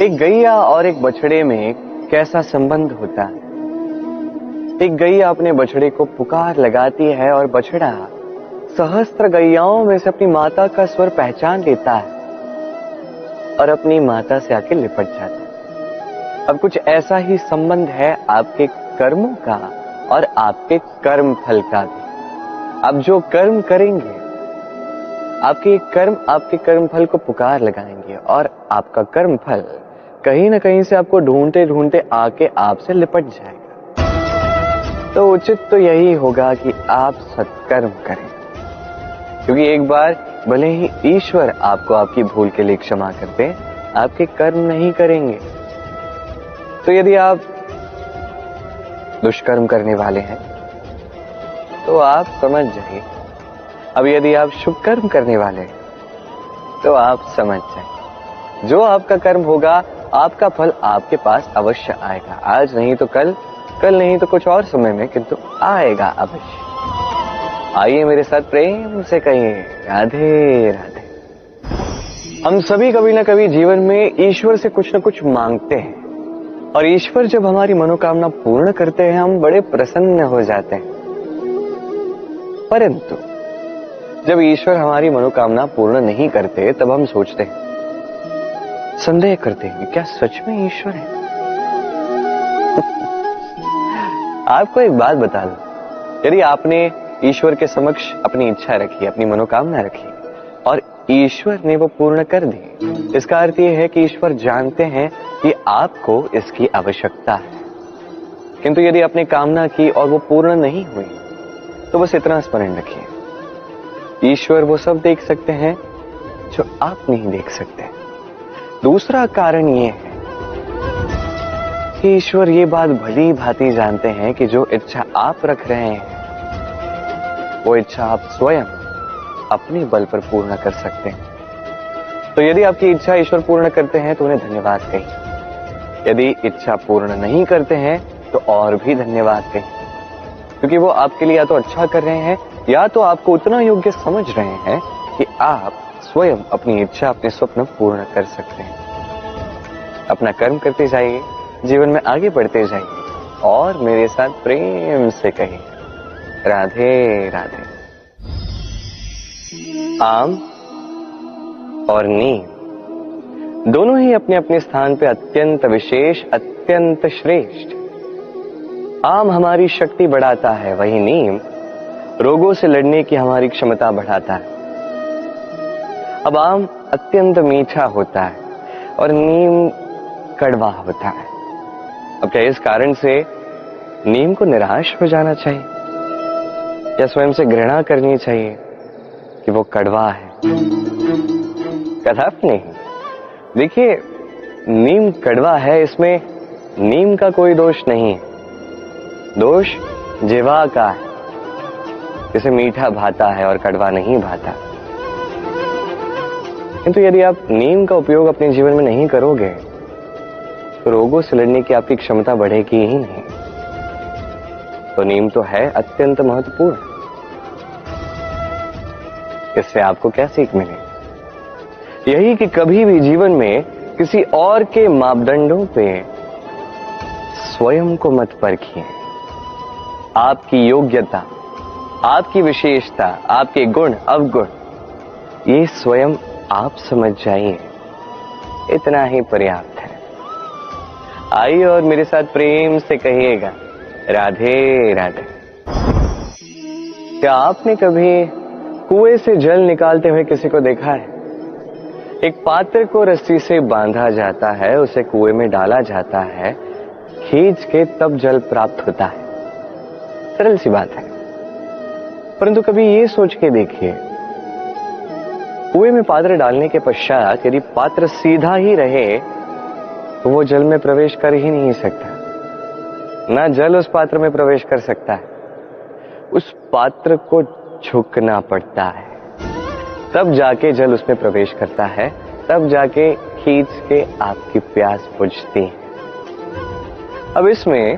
एक गैया और एक बछड़े में कैसा संबंध होता है। एक गैया अपने बछड़े को पुकार लगाती है और बछड़ा सहस्त्र गैयाओं में से अपनी माता का स्वर पहचान लेता है और अपनी माता से आके लिपट जाता है। अब कुछ ऐसा ही संबंध है आपके कर्मों का और आपके कर्म फल का भी। आप जो कर्म करेंगे, आपके कर्म फल को पुकार लगाएंगे और आपका कर्म फल कहीं ना कहीं से आपको ढूंढते ढूंढते आके आपसे लिपट जाएगा। तो उचित तो यही होगा कि आप सत्कर्म करें, क्योंकि एक बार भले ही ईश्वर आपको आपकी भूल के लिए क्षमा कर दे, आपके कर्म नहीं करेंगे। तो यदि आप दुष्कर्म करने वाले हैं तो आप समझ जाइए। अब यदि आप शुभ कर्म करने वाले हैं तो आप समझ जाइए, जो आपका कर्म होगा आपका फल आपके पास अवश्य आएगा। आज नहीं तो कल, कल नहीं तो कुछ और समय में, किंतु आएगा अवश्य। आइए मेरे साथ प्रेम से कहिए राधे राधे। हम सभी कभी ना कभी जीवन में ईश्वर से कुछ ना कुछ मांगते हैं और ईश्वर जब हमारी मनोकामना पूर्ण करते हैं हम बड़े प्रसन्न हो जाते हैं। परंतु जब ईश्वर हमारी मनोकामना पूर्ण नहीं करते तब हम सोचते हैं, संदेह करते हैं, क्या सच में ईश्वर है? आपको एक बात बता दूं, यदि आपने ईश्वर के समक्ष अपनी इच्छा रखी, अपनी मनोकामना रखी और ईश्वर ने वो पूर्ण कर दी, इसका अर्थ यह है कि ईश्वर जानते हैं कि आपको इसकी आवश्यकता है। किंतु यदि आपने कामना की और वो पूर्ण नहीं हुई तो बस इतना स्मरण रखिए, ईश्वर वो सब देख सकते हैं जो आप नहीं देख सकते। दूसरा कारण ये है कि ईश्वर ये बात भली भांति जानते हैं कि जो इच्छा आप रख रहे हैं वो इच्छा आप स्वयं अपने बल पर पूर्ण कर सकते हैं। तो यदि आपकी इच्छा ईश्वर पूर्ण करते हैं तो उन्हें धन्यवाद कहिए, यदि इच्छा पूर्ण नहीं करते हैं तो और भी धन्यवाद कहिए, क्योंकि वो आपके लिए या तो अच्छा कर रहे हैं या तो आपको उतना योग्य समझ रहे हैं कि आप स्वयं अपनी इच्छा, अपने स्वप्न पूर्ण कर सकते हैं। अपना कर्म करते जाइए, जीवन में आगे बढ़ते जाइए और मेरे साथ प्रेम से कहिए राधे राधे। आम और नीम दोनों ही अपने अपने स्थान पे अत्यंत विशेष, अत्यंत श्रेष्ठ। आम हमारी शक्ति बढ़ाता है, वही नीम रोगों से लड़ने की हमारी क्षमता बढ़ाता है। अब आम अत्यंत मीठा होता है और नीम कड़वा होता है। अब क्या इस कारण से नीम को निराश हो जाना चाहिए या स्वयं से घृणा करनी चाहिए कि वो कड़वा है? कदापि नहीं। देखिए, नीम कड़वा है, इसमें नीम का कोई दोष नहीं है, दोष जिह्वा का है, जिसे मीठा भाता है और कड़वा नहीं भाता। किंतु यदि आप नीम का उपयोग अपने जीवन में नहीं करोगे तो रोगों से लड़ने की आपकी क्षमता बढ़ेगी ही नहीं। तो नीम तो है अत्यंत महत्वपूर्ण। इससे आपको क्या सीख मिले? यही कि कभी भी जीवन में किसी और के मापदंडों पे स्वयं को मत परखिए। आपकी योग्यता, आपकी विशेषता, आपके गुण अवगुण, ये स्वयं आप समझ जाइए, इतना ही पर्याप्त है। आइए और मेरे साथ प्रेम से कहिएगा राधे राधे। क्या आपने कभी कुएं से जल निकालते हुए किसी को देखा है? एक पात्र को रस्सी से बांधा जाता है, उसे कुएं में डाला जाता है, खींच के तब जल प्राप्त होता है। सरल सी बात है, परंतु कभी ये सोच के देखिए, कुएं में पात्र डालने के पश्चात यदि पात्र सीधा ही रहे तो वो जल में प्रवेश कर ही नहीं सकता, ना जल उस पात्र में प्रवेश कर सकता है। उस पात्र को झुकना पड़ता है, तब जाके जल उसमें प्रवेश करता है, तब जाके खींच के आपकी प्यास बुझती है। अब इसमें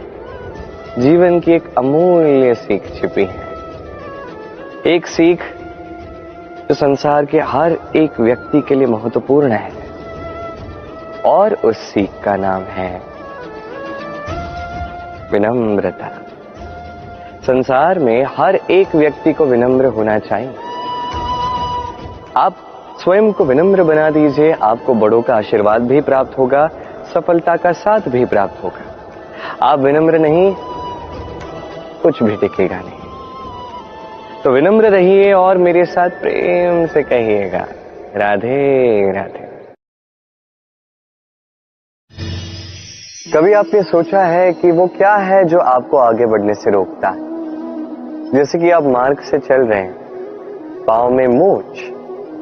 जीवन की एक अमूल्य सीख छिपी है, एक सीख जो संसार के हर एक व्यक्ति के लिए महत्वपूर्ण है। और उस सीख का नाम है विनम्रता। संसार में हर एक व्यक्ति को विनम्र होना चाहिए। आप स्वयं को विनम्र बना दीजिए, आपको बड़ों का आशीर्वाद भी प्राप्त होगा, सफलता का साथ भी प्राप्त होगा। आप विनम्र नहीं, कुछ भी टिकेगा नहीं। तो विनम्र रहिए और मेरे साथ प्रेम से कहिएगा राधे राधे। कभी आपने सोचा है कि वो क्या है जो आपको आगे बढ़ने से रोकता है? जैसे कि आप मार्ग से चल रहे हैं, पांव में मोच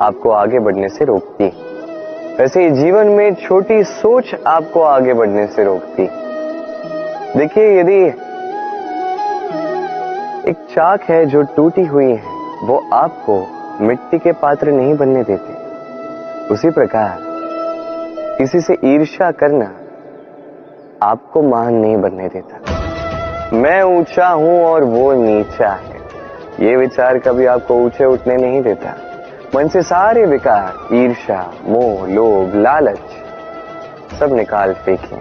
आपको आगे बढ़ने से रोकती है। वैसे ही जीवन में छोटी सोच आपको आगे बढ़ने से रोकती है। देखिए, यदि एक चाक है जो टूटी हुई है, वो आपको मिट्टी के पात्र नहीं बनने देते। उसी प्रकार किसी से ईर्ष्या करना आपको महान नहीं बनने देता। मैं ऊंचा हूं और वो नीचा है, ये विचार कभी आपको ऊंचे उठने नहीं देता। मन से सारे विकार, ईर्ष्या, मोह, लोभ, लालच सब निकाल फेंकिए।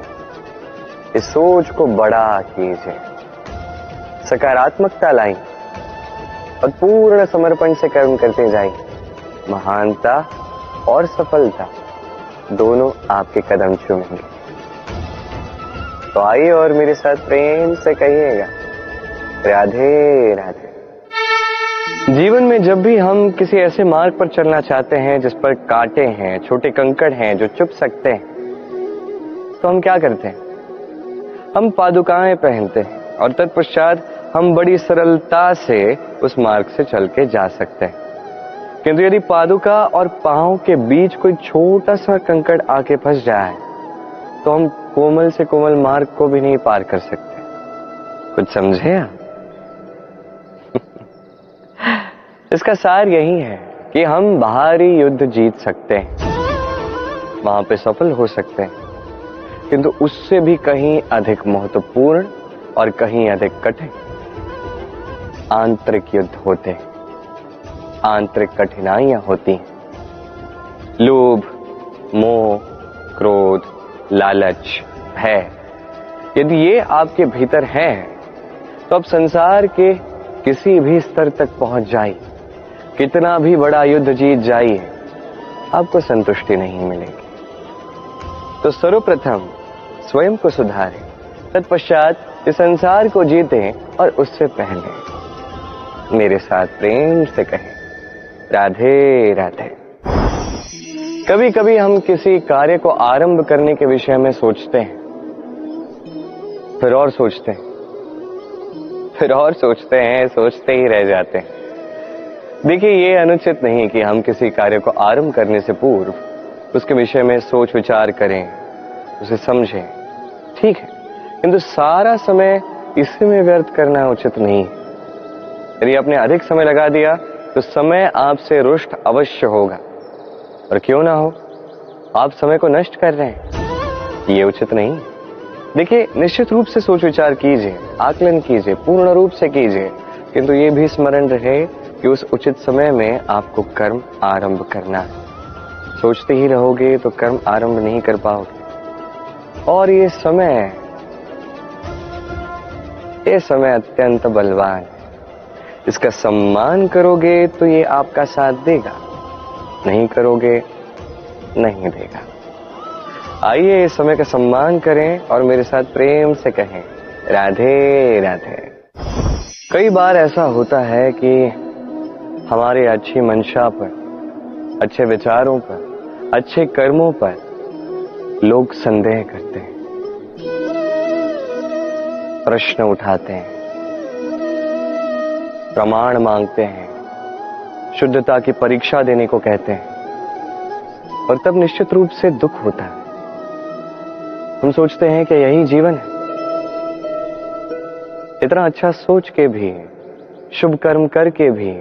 इस सोच को बड़ा कीजिए, सकारात्मकता लाई और पूर्ण समर्पण से कर्म करते जाइए। महानता और सफलता दोनों आपके कदम चूमेंगे। तो आइए और मेरे साथ प्रेम से कहिएगा राधे राधे। जीवन में जब भी हम किसी ऐसे मार्ग पर चलना चाहते हैं जिस पर कांटे हैं, छोटे कंकड़ हैं जो चुभ सकते हैं, तो हम क्या करते हैं? हम पादुकाएं पहनते हैं और तत्पश्चात हम बड़ी सरलता से उस मार्ग से चल के जा सकते हैं। किंतु यदि पादुका और पांव के बीच कोई छोटा सा कंकड़ आके फंस जाए तो हम कोमल से कोमल मार्ग को भी नहीं पार कर सकते। कुछ समझे आप? इसका सार यही है कि हम बाहरी युद्ध जीत सकते हैं, वहां पे सफल हो सकते हैं, किंतु उससे भी कहीं अधिक महत्वपूर्ण और कहीं अधिक कठिन आंतरिक युद्ध होते हैं, आंतरिक कठिनाइयां होती हैं। लोभ, मोह, क्रोध, लालच, भय, यदि ये आपके भीतर है तो आप संसार के किसी भी स्तर तक पहुंच जाइए, कितना भी बड़ा युद्ध जीत जाइए, आपको संतुष्टि नहीं मिलेगी। तो सर्वप्रथम स्वयं को सुधारें, तत्पश्चात इस संसार को जीतें और उससे पहले मेरे साथ प्रेम से कहें राधे राधे। कभी कभी हम किसी कार्य को आरंभ करने के विषय में सोचते हैं, फिर और सोचते हैं, फिर और सोचते हैं, सोचते ही रह जाते हैं। देखिए, ये अनुचित नहीं कि हम किसी कार्य को आरंभ करने से पूर्व उसके विषय में सोच विचार करें, उसे समझें, ठीक है, किंतु सारा समय इसी में व्यर्थ करना उचित नहीं है। यदि आपने अधिक समय लगा दिया तो समय आपसे रुष्ट अवश्य होगा, और क्यों ना हो, आप समय को नष्ट कर रहे हैं, ये उचित नहीं। देखिए, निश्चित रूप से सोच विचार कीजिए, आकलन कीजिए, पूर्ण रूप से कीजिए, किंतु ये भी स्मरण रहे कि उस उचित समय में आपको कर्म आरंभ करना है। सोचते ही रहोगे तो कर्म आरंभ नहीं कर पाओगे। और ये समय अत्यंत बलवान है, इसका सम्मान करोगे तो ये आपका साथ देगा, नहीं करोगे नहीं देगा। आइए इस समय का सम्मान करें और मेरे साथ प्रेम से कहें राधे राधे। कई बार ऐसा होता है कि हमारे अच्छी मंशा पर, अच्छे विचारों पर, अच्छे कर्मों पर लोग संदेह करते हैं, प्रश्न उठाते हैं, प्रमाण मांगते हैं, शुद्धता की परीक्षा देने को कहते हैं, और तब निश्चित रूप से दुख होता है। हम सोचते हैं कि यही जीवन है। इतना अच्छा सोच के भी, शुभ कर्म करके भी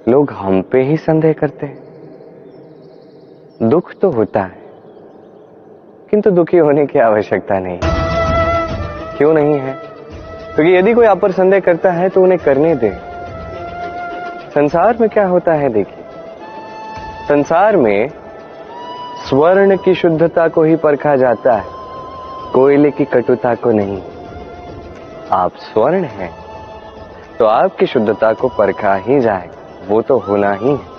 लोग हम पे ही संदेह करते हैं। दुख तो होता है, किंतु दुखी होने की आवश्यकता नहीं। क्यों नहीं है? क्योंकि यदि कोई आप पर संदेह करता है तो उन्हें करने दे। संसार में क्या होता है, देखिए, संसार में स्वर्ण की शुद्धता को ही परखा जाता है, कोयले की कटुता को नहीं। आप स्वर्ण हैं तो आपकी शुद्धता को परखा ही जाएगा, वो तो होना ही है।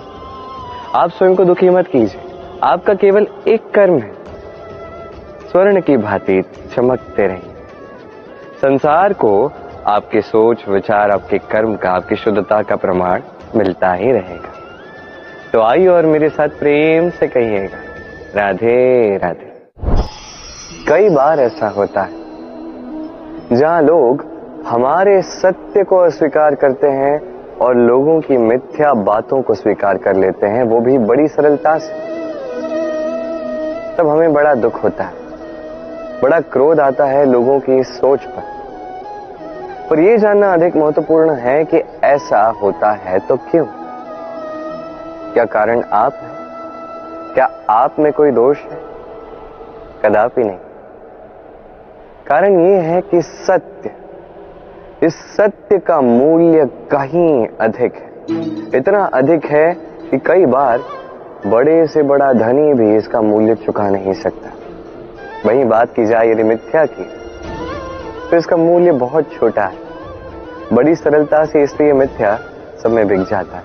आप स्वयं को दुखी मत कीजिए, आपका केवल एक कर्म है, स्वर्ण की भांति चमकते रहिए। संसार को आपके सोच विचार, आपके कर्म का, आपकी शुद्धता का प्रमाण मिलता ही रहेगा। तो आइए और मेरे साथ प्रेम से कहिएगा, राधे राधे। कई बार ऐसा होता है जहां लोग हमारे सत्य को अस्वीकार करते हैं और लोगों की मिथ्या बातों को स्वीकार कर लेते हैं, वो भी बड़ी सरलता से। तब हमें बड़ा दुख होता है, बड़ा क्रोध आता है लोगों की इस सोच पर यह जानना अधिक महत्वपूर्ण है कि ऐसा होता है तो क्यों? क्या कारण आप हैं? क्या आप में कोई दोष है? कदापि नहीं। कारण यह है कि सत्य, इस सत्य का मूल्य कहीं अधिक है, इतना अधिक है कि कई बार बड़े से बड़ा धनी भी इसका मूल्य चुका नहीं सकता। वहीं बात की जाए यदि मिथ्या की, तो इसका मूल्य बहुत छोटा है, बड़ी सरलता से इसलिए मिथ्या सब में बिक जाता है।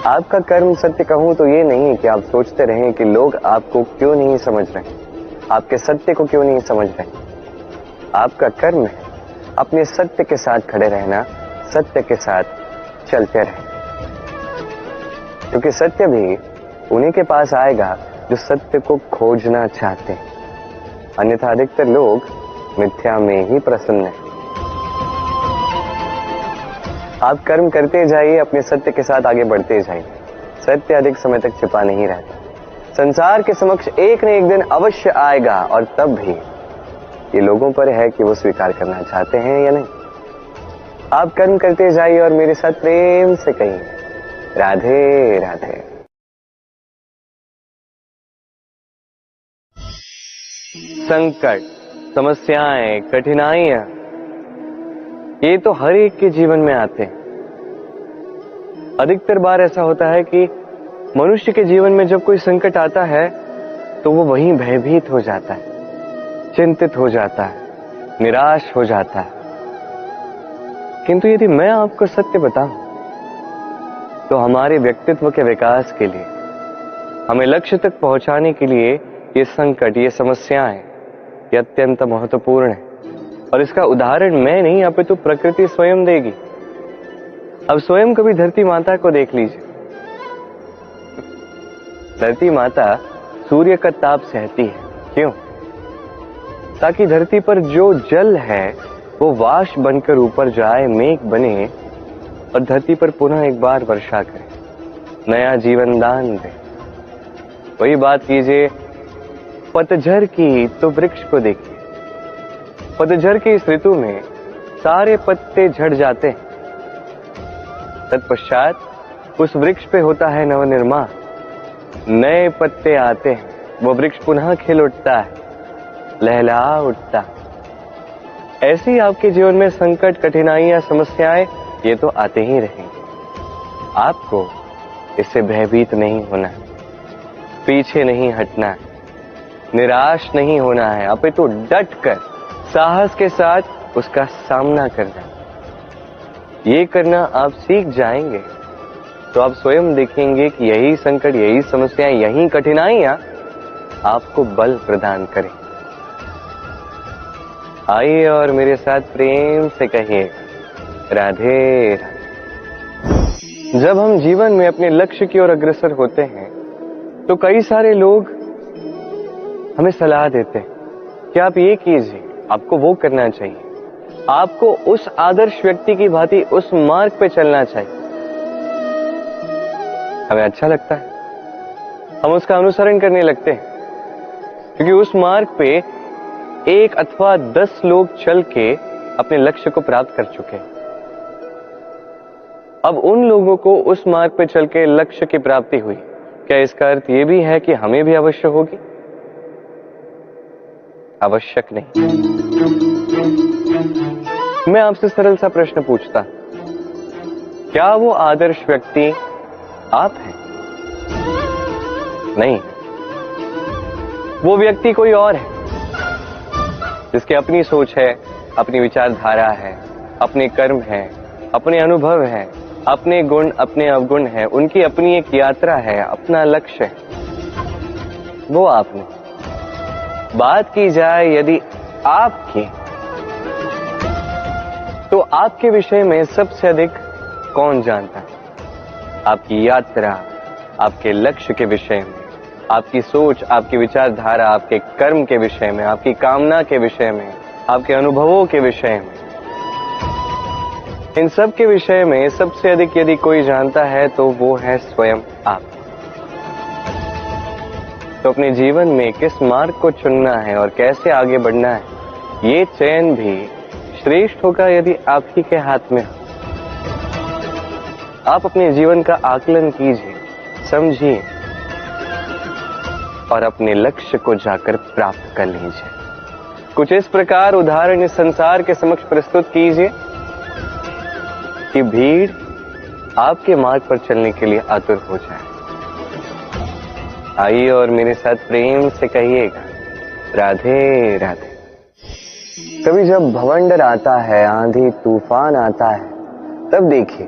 आपका कर्म सत्य कहूं तो ये नहीं है कि आप सोचते रहें कि लोग आपको क्यों नहीं समझ रहे, आपके सत्य को क्यों नहीं समझ रहे। आपका कर्म है अपने सत्य के साथ खड़े रहना, सत्य के साथ चलते रहें, क्योंकि सत्य भी उन्हीं के पास आएगा जो सत्य को खोजना चाहते हैं। अन्यथा अधिकतर लोग मिथ्या में ही प्रसन्न हैं। आप कर्म करते जाइए, अपने सत्य के साथ आगे बढ़ते जाइए। सत्य अधिक समय तक छिपा नहीं रहता, संसार के समक्ष एक न एक दिन अवश्य आएगा, और तब भी ये लोगों पर है कि वो स्वीकार करना चाहते हैं या नहीं। आप कर्म करते जाइए और मेरे साथ प्रेम से कहिए, राधे राधे। संकट, समस्याएं, कठिनाइयां, ये तो हर एक के जीवन में आते हैं। अधिकतर बार ऐसा होता है कि मनुष्य के जीवन में जब कोई संकट आता है तो वो वहीं भयभीत हो जाता है, चिंतित हो जाता है, निराश हो जाता है। किंतु यदि मैं आपको सत्य बताऊं तो हमारे व्यक्तित्व के विकास के लिए, हमें लक्ष्य तक पहुंचाने के लिए ये संकट, ये समस्याएं, ये अत्यंत महत्वपूर्ण है। और इसका उदाहरण मैं नहीं, अपितु प्रकृति स्वयं देगी। अब स्वयं कभी धरती माता को देख लीजिए। धरती माता सूर्य का ताप सहती है, क्यों? ताकि धरती पर जो जल है वो वाष्प बनकर ऊपर जाए, मेघ बने और धरती पर पुनः एक बार वर्षा करे, नया जीवन दान दे। वही बात कीजिए पतझड़ की, तो वृक्ष को देखिए। पतझड़ की इस ऋतु में सारे पत्ते झड़ जाते हैं, तत्पश्चात उस वृक्ष पे होता है नवनिर्माण, नए पत्ते आते हैं, वो वृक्ष पुनः खिल उठता है, लहला उठता है। ऐसे ही आपके जीवन में संकट, कठिनाइयां, समस्याएं ये तो आते ही रहेंगे। आपको इससे भयभीत नहीं होना है, पीछे नहीं हटना है, निराश नहीं होना है, अपितु डट कर साहस के साथ उसका सामना करना। ये करना आप सीख जाएंगे तो आप स्वयं देखेंगे कि यही संकट, यही समस्याएं, यही कठिनाइयां आपको बल प्रदान करें। आइए और मेरे साथ प्रेम से कहिए, राधे राधे। जब हम जीवन में अपने लक्ष्य की ओर अग्रसर होते हैं तो कई सारे लोग हमें सलाह देते हैं कि आप ये कीजिए, आपको वो करना चाहिए, आपको उस आदर्श व्यक्ति की भांति उस मार्ग पे चलना चाहिए। हमें अच्छा लगता है, हम उसका अनुसरण करने लगते हैं, क्योंकि उस मार्ग पे 1 अथवा 10 लोग चल के अपने लक्ष्य को प्राप्त कर चुके हैं। अब उन लोगों को उस मार्ग पे चल के लक्ष्य की प्राप्ति हुई, क्या इसका अर्थ यह भी है कि हमें भी अवश्य होगी? आवश्यक नहीं। मैं आपसे सरल सा प्रश्न पूछता, क्या वो आदर्श व्यक्ति आप हैं? नहीं, वो व्यक्ति कोई और है, जिसकी अपनी सोच है, अपनी विचारधारा है, अपने कर्म है, अपने अनुभव है, अपने गुण, अपने अवगुण है, उनकी अपनी एक यात्रा है, अपना लक्ष्य है। वो आपने बात की जाए यदि आपकी, तो आपके विषय में सबसे अधिक कौन जानता है? आपकी यात्रा, आपके लक्ष्य के विषय में, आपकी सोच, आपकी विचारधारा, आपके कर्म के विषय में, आपकी कामना के विषय में, आपके अनुभवों के विषय में, इन सब के विषय में सबसे अधिक यदि कोई जानता है तो वो है स्वयं आप। तो अपने जीवन में किस मार्ग को चुनना है और कैसे आगे बढ़ना है, ये चयन भी श्रेष्ठ होगा यदि आप ही के हाथ में हो। आप अपने जीवन का आकलन कीजिए, समझिए और अपने लक्ष्य को जाकर प्राप्त कर लीजिए। कुछ इस प्रकार उदाहरण इस संसार के समक्ष प्रस्तुत कीजिए कि भीड़ आपके मार्ग पर चलने के लिए आतुर हो जाए। आइए और मेरे साथ प्रेम से कहिएगा, राधे राधे। कभी जब भवंडर आता है, आंधी तूफान आता है, तब देखिए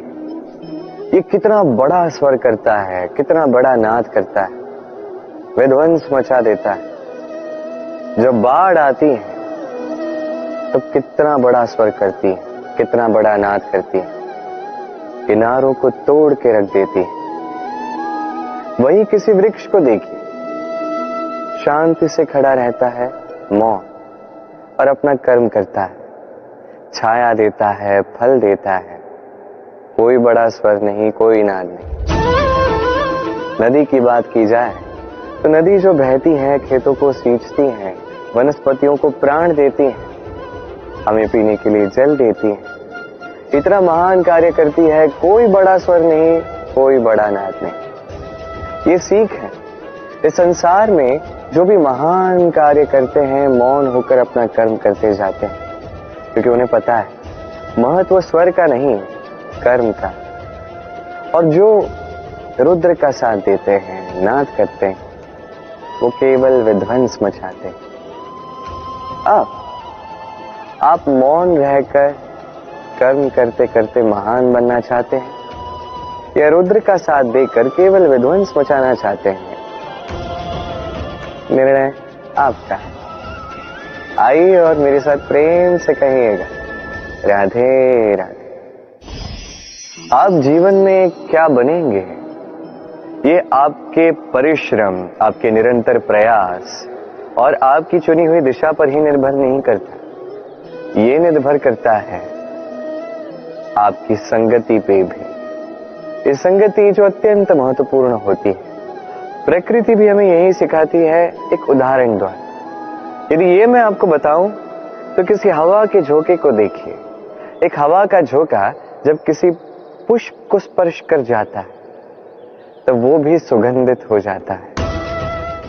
ये कितना बड़ा स्वर करता है, कितना बड़ा नाद करता है, विध्वंस मचा देता है। जब बाढ़ आती है तब कितना बड़ा स्वर करती है, कितना बड़ा नाद करती है, किनारों को तोड़ के रख देती है। वहीं किसी वृक्ष को देखिए, शांति से खड़ा रहता है, मौन, और अपना कर्म करता है, छाया देता है, फल देता है, कोई बड़ा स्वर नहीं, कोई नाद नहीं। नदी की बात की जाए तो नदी जो बहती है, खेतों को सींचती है, वनस्पतियों को प्राण देती है, हमें पीने के लिए जल देती है, इतना महान कार्य करती है, कोई बड़ा स्वर नहीं, कोई बड़ा नाद नहीं। ये सीख है, इस संसार में जो भी महान कार्य करते हैं, मौन होकर अपना कर्म करते जाते हैं, क्योंकि उन्हें पता है महत्व स्वर का नहीं, कर्म का। और जो रुद्र का साथ देते हैं, नाद करते हैं, वो केवल विध्वंस मचाते हैं। आप मौन रहकर कर्म करते करते महान बनना चाहते हैं या रुद्र का साथ देकर केवल विध्वंस मचाना चाहते हैं? निर्णय आपका है। आइए और मेरे साथ प्रेम से कहिएगा, राधे राधे। आप जीवन में क्या बनेंगे, ये आपके परिश्रम, आपके निरंतर प्रयास और आपकी चुनी हुई दिशा पर ही निर्भर नहीं करता। ये निर्भर करता है आपकी संगति पे भी। ये संगति जो अत्यंत महत्वपूर्ण होती है। प्रकृति भी हमें यही सिखाती है, एक उदाहरण द्वारा। यदि ये मैं आपको बताऊं तो किसी हवा के झोंके को देखिए। एक हवा का झोंका जब किसी पुष्प को स्पर्श कर जाता है तो वो भी सुगंधित हो जाता है।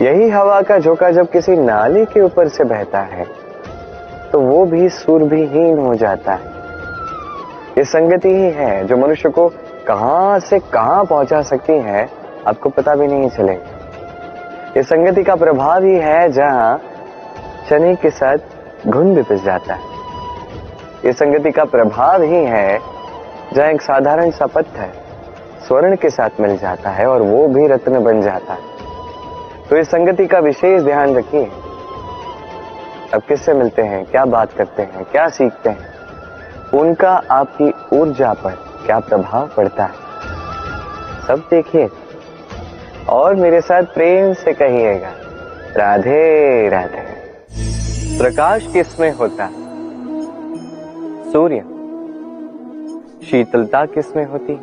यही हवा का झोंका जब किसी नाले के ऊपर से बहता है तो वो भी सुरभिहीन हो जाता है। ये संगति ही है जो मनुष्य को कहां से कहां पहुंचा सकती है, आपको पता भी नहीं चलेगा। ये संगति का प्रभाव ही है जहां चने के साथ घुन भी पिस जाता है। ये संगति का प्रभाव ही है जहां एक साधारण सा पत्थर स्वर्ण के साथ मिल जाता है और वो भी रत्न बन जाता है। तो इस संगति का विशेष ध्यान रखिए। अब किससे मिलते हैं, क्या बात करते हैं, क्या सीखते हैं, उनका आपकी ऊर्जा पर क्या प्रभाव पड़ता है, सब देखिए और मेरे साथ प्रेम से कहिएगा, राधे राधे। प्रकाश किसमें होता है? सूर्य। शीतलता किसमें होती?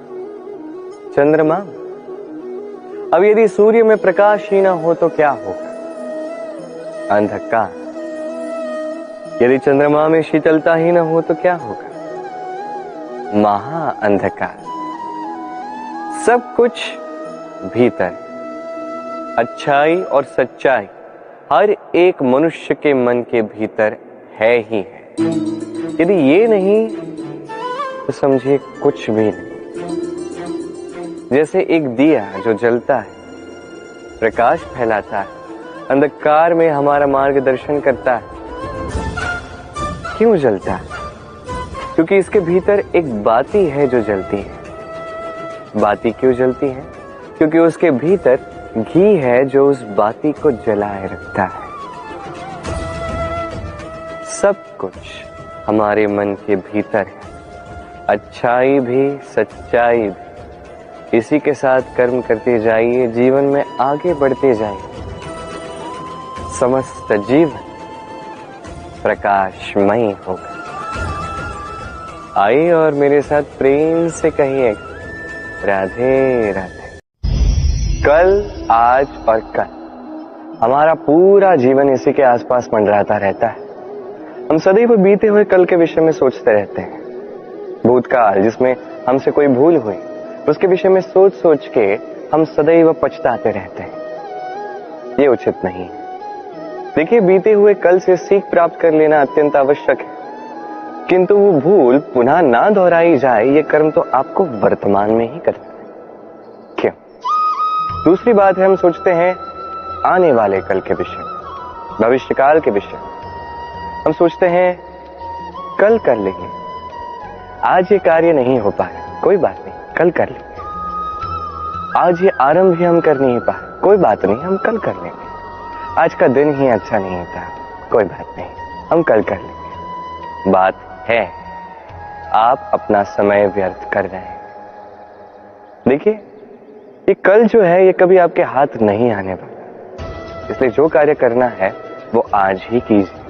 चंद्रमा। अब यदि सूर्य में प्रकाश ही ना हो तो क्या होगा? अंधकार। यदि चंद्रमा में शीतलता ही ना हो तो क्या होगा? महा अंधकार। सब कुछ भीतर, अच्छाई और सच्चाई हर एक मनुष्य के मन के भीतर है ही है। यदि ये नहीं तो समझिए कुछ भी नहीं। जैसे एक दिया जो जलता है, प्रकाश फैलाता है, अंधकार में हमारा मार्गदर्शन करता है। क्यों जलता है? क्योंकि इसके भीतर एक बाती है जो जलती है। बाती क्यों जलती है? क्योंकि उसके भीतर घी है जो उस बाती को जलाए रखता है। सब कुछ हमारे मन के भीतर है, अच्छाई भी सच्चाई भी। इसी के साथ कर्म करते जाइए, जीवन में आगे बढ़ते जाइए। समस्त जीवन प्रकाशमय होगा। आइए और मेरे साथ प्रेम से कहिए, राधे राधे। कल, आज और कल, हमारा पूरा जीवन इसी के आसपास मंडराता रहता है। हम सदैव बीते हुए कल के विषय में सोचते रहते हैं। भूतकाल जिसमें हमसे कोई भूल हुई, उसके विषय में सोच सोच के हम सदैव पछताते रहते हैं। ये उचित नहीं है। देखिए, बीते हुए कल से सीख प्राप्त कर लेना अत्यंत आवश्यक है, किंतु वो भूल पुनः ना दोहराई जाए, ये कर्म तो आपको वर्तमान में ही करना है। क्यों? दूसरी बात है, हम सोचते हैं आने वाले कल के विषय, भविष्यकाल के विषय। हम सोचते हैं कल कर लेंगे, आज ये कार्य नहीं हो पाया, कोई बात नहीं, कल कर लेंगे। आज ये आरंभ ही हम कर नहीं पाए, कोई बात नहीं, हम कल कर लेंगे। आज का दिन ही अच्छा नहीं था, कोई बात नहीं, हम कल कर लेंगे। बात है, आप अपना समय व्यर्थ कर रहे हैं। देखिए, ये कल जो है ये कभी आपके हाथ नहीं आने वाला, इसलिए जो कार्य करना है वो आज ही कीजिए।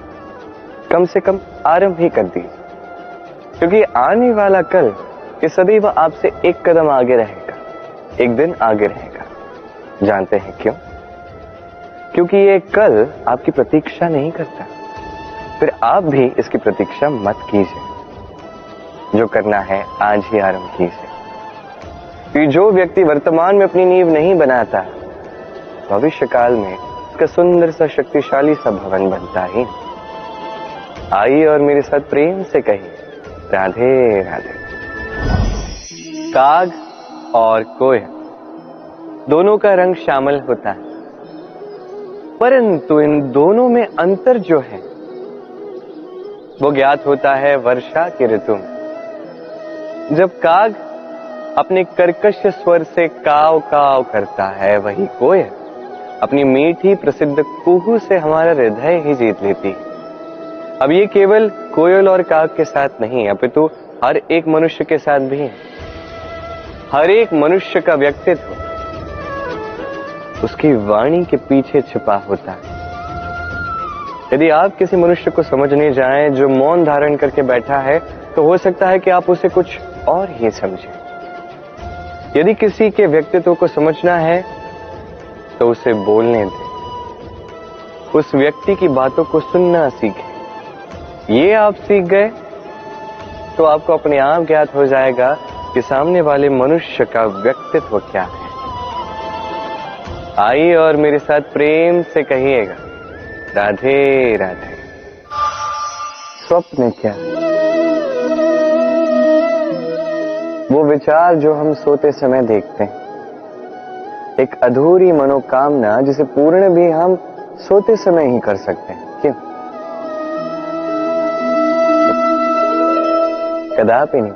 कम से कम आरंभ ही कर दीजिए, क्योंकि आने वाला कल ये सदैव आपसे एक कदम आगे रहेगा, एक दिन आगे रहेगा। जानते हैं क्यों? क्योंकि ये कल आपकी प्रतीक्षा नहीं करता। फिर आप भी इसकी प्रतीक्षा मत कीजिए। जो करना है आज ही आरंभ कीजिए। कि जो व्यक्ति वर्तमान में अपनी नींव नहीं बनाता, भविष्य काल में उसका सुंदर सा शक्तिशाली सा भवन बनता ही। आइए और मेरे साथ प्रेम से कहिए, राधे राधे। काग और कोयल दोनों का रंग श्यामल होता है, परंतु इन दोनों में अंतर जो है वो ज्ञात होता है वर्षा की ऋतु में। जब काग अपने कर्कश स्वर से काव काव करता है, वही कोयल अपनी मीठी प्रसिद्ध कुहू से हमारा हृदय ही जीत लेती है। अब ये केवल कोयल और काग के साथ नहीं, अपितु हर एक मनुष्य के साथ भी है। हर एक मनुष्य का व्यक्तित्व उसकी वाणी के पीछे छिपा होता है। यदि आप किसी मनुष्य को समझने जाएं जो मौन धारण करके बैठा है, तो हो सकता है कि आप उसे कुछ और ही समझें। यदि किसी के व्यक्तित्व को समझना है तो उसे बोलने दें, उस व्यक्ति की बातों को सुनना सीखें। ये आप सीख गए तो आपको अपने आप ज्ञात हो जाएगा कि सामने वाले मनुष्य का व्यक्तित्व क्या है। आइए और मेरे साथ प्रेम से कहिएगा, राधे राधे। स्वप्न क्या? वो विचार जो हम सोते समय देखते हैं, एक अधूरी मनोकामना जिसे पूर्ण भी हम सोते समय ही कर सकते हैं। क्यों? कदापि नहीं।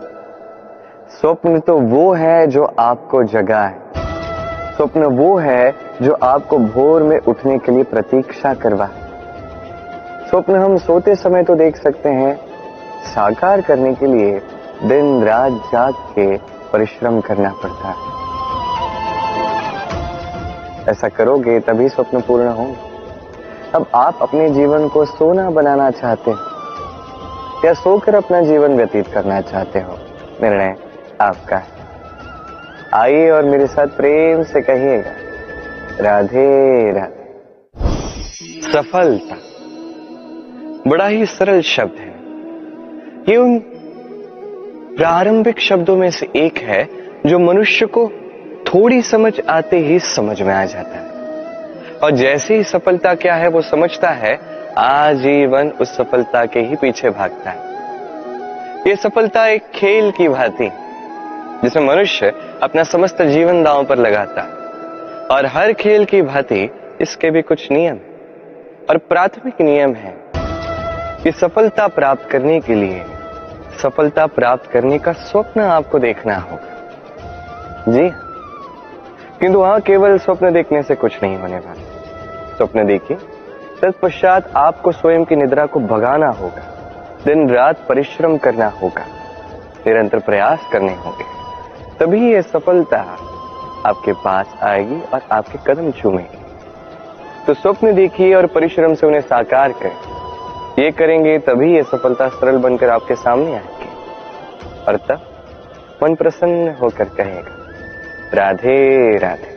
स्वप्न तो वो है जो आपको जगाए। स्वप्न वो है जो आपको भोर में उठने के लिए प्रतीक्षा करवाए। स्वप्न हम सोते समय तो देख सकते हैं, साकार करने के लिए दिन रात जाग के परिश्रम करना पड़ता है। ऐसा करोगे तभी स्वप्न पूर्ण होंगे। अब आप अपने जीवन को सोना बनाना चाहते हो या सोकर अपना जीवन व्यतीत करना चाहते हो, निर्णय आपका है। आइए और मेरे साथ प्रेम से कहिएगा, राधे राधे। सफलता बड़ा ही सरल शब्द है। ये उन प्रारंभिक शब्दों में से एक है जो मनुष्य को थोड़ी समझ आते ही समझ में आ जाता है, और जैसे ही सफलता क्या है वो समझता है, आजीवन उस सफलता के ही पीछे भागता है। ये सफलता एक खेल की भांति जिसमें मनुष्य अपना समस्त जीवन दांव पर लगाता है, और हर खेल की भांति इसके भी कुछ नियम। और प्राथमिक नियम है कि सफलता प्राप्त करने के लिए सफलता प्राप्त करने का स्वप्न आपको देखना होगा। जी, किंतु वहां केवल स्वप्न देखने से कुछ नहीं होने वाला। स्वप्न देखिए, तत्पश्चात आपको स्वयं की निद्रा को भगाना होगा, दिन रात परिश्रम करना होगा, निरंतर प्रयास करने होंगे, तभी यह सफलता आपके पास आएगी और आपके कदम चूमेगी। तो स्वप्न देखिए और परिश्रम से उन्हें साकार करें। ये करेंगे तभी ये सफलता सरल बनकर आपके सामने आएगी और तब मन प्रसन्न होकर कहेगा, राधे राधे।